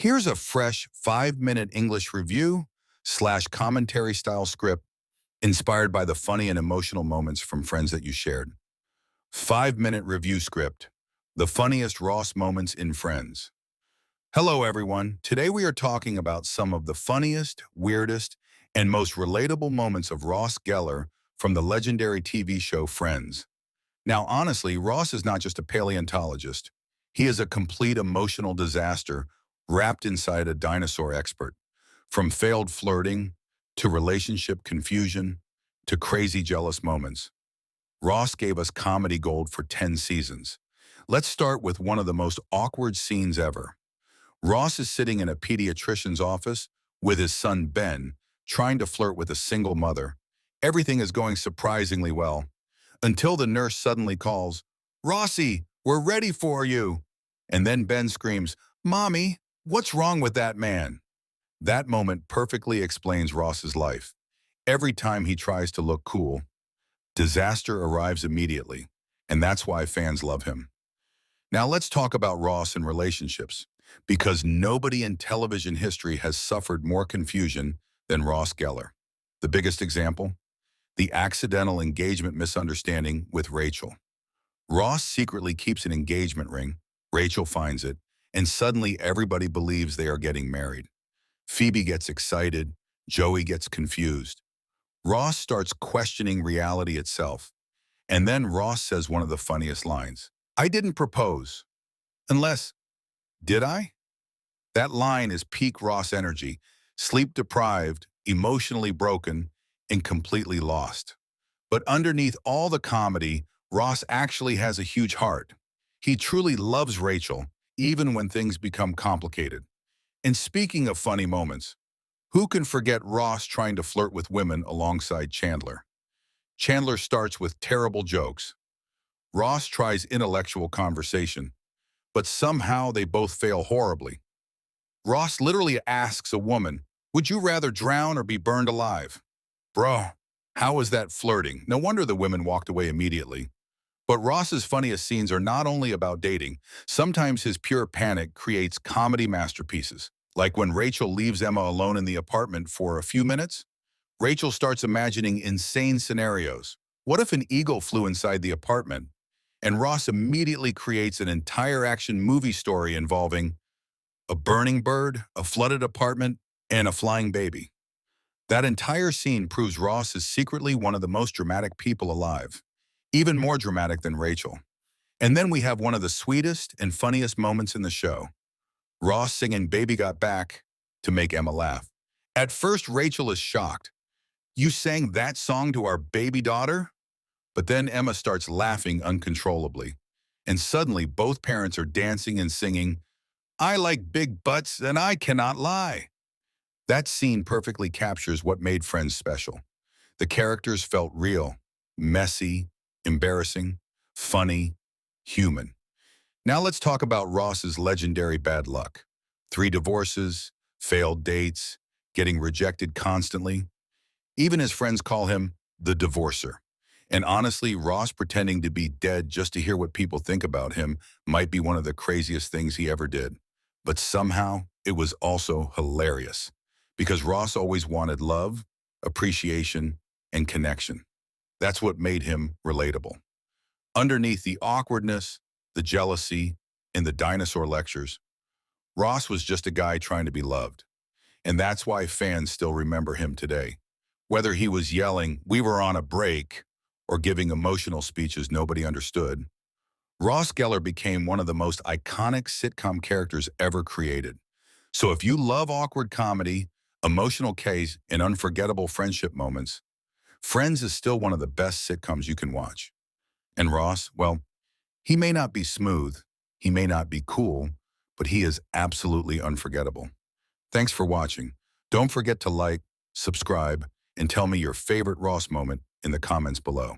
Here's a fresh 5-minute English review slash commentary style script inspired by the funny and emotional moments from friends that you shared. 5-minute review script. The funniest Ross moments in Friends. Hello, everyone. Today we are talking about some of the funniest, weirdest, and most relatable moments of Ross Geller from the legendary TV show Friends. Now, honestly, Ross is not just a paleontologist. He is a complete emotional disaster wrapped inside a dinosaur expert. From failed flirting to relationship confusion to crazy jealous moments, Ross gave us comedy gold for 10 seasons. Let's start with one of the most awkward scenes ever. Ross is sitting in a pediatrician's office with his son Ben, trying to flirt with a single mother. Everything is going surprisingly well, until the nurse suddenly calls, "Rossi, we're ready for you." And then Ben screams, "Mommy, what's wrong with that man?" That moment perfectly explains Ross's life. Every time he tries to look cool, disaster arrives immediately, and that's why fans love him. Now let's talk about Ross and relationships, because nobody in television history has suffered more confusion than Ross Geller. The biggest example? The accidental engagement misunderstanding with Rachel. Ross secretly keeps an engagement ring, Rachel finds it, and suddenly everybody believes they are getting married. Phoebe gets excited, Joey gets confused. Ross starts questioning reality itself. And then Ross says one of the funniest lines. "I didn't propose. Unless, did I?" That line is peak Ross energy, sleep-deprived, emotionally broken, and completely lost. But underneath all the comedy, Ross actually has a huge heart. He truly loves Rachel, even when things become complicated. And speaking of funny moments, who can forget Ross trying to flirt with women alongside Chandler? Chandler starts with terrible jokes. Ross tries intellectual conversation, but somehow they both fail horribly. Ross literally asks a woman, "Would you rather drown or be burned alive?" Bro, how is that flirting? No wonder the women walked away immediately. But Ross's funniest scenes are not only about dating. Sometimes his pure panic creates comedy masterpieces. Like when Rachel leaves Emma alone in the apartment for a few minutes, Rachel starts imagining insane scenarios. What if an eagle flew inside the apartment? And Ross immediately creates an entire action movie story involving a burning bird, a flooded apartment, and a flying baby. That entire scene proves Ross is secretly one of the most dramatic people alive, even more dramatic than Rachel. And then we have one of the sweetest and funniest moments in the show, Ross singing "Baby Got Back" to make Emma laugh. At first, Rachel is shocked. "You sang that song to our baby daughter?" But then Emma starts laughing uncontrollably. And suddenly, both parents are dancing and singing, "I like big butts and I cannot lie." That scene perfectly captures what made Friends special. The characters felt real, messy, embarrassing, funny, human. Now let's talk about Ross's legendary bad luck. 3 divorces, failed dates, getting rejected constantly. Even his friends call him the divorcer. And honestly, Ross pretending to be dead just to hear what people think about him might be one of the craziest things he ever did. But somehow, it was also hilarious. Because Ross always wanted love, appreciation, and connection. That's what made him relatable. Underneath the awkwardness, the jealousy, and the dinosaur lectures, Ross was just a guy trying to be loved. And that's why fans still remember him today. Whether he was yelling, "We were on a break," or giving emotional speeches nobody understood, Ross Geller became one of the most iconic sitcom characters ever created. So if you love awkward comedy, emotional case, and unforgettable friendship moments, Friends is still one of the best sitcoms you can watch. And Ross, well, he may not be smooth, he may not be cool, but he is absolutely unforgettable. Thanks for watching. Don't forget to like, subscribe, and tell me your favorite Ross moment in the comments below.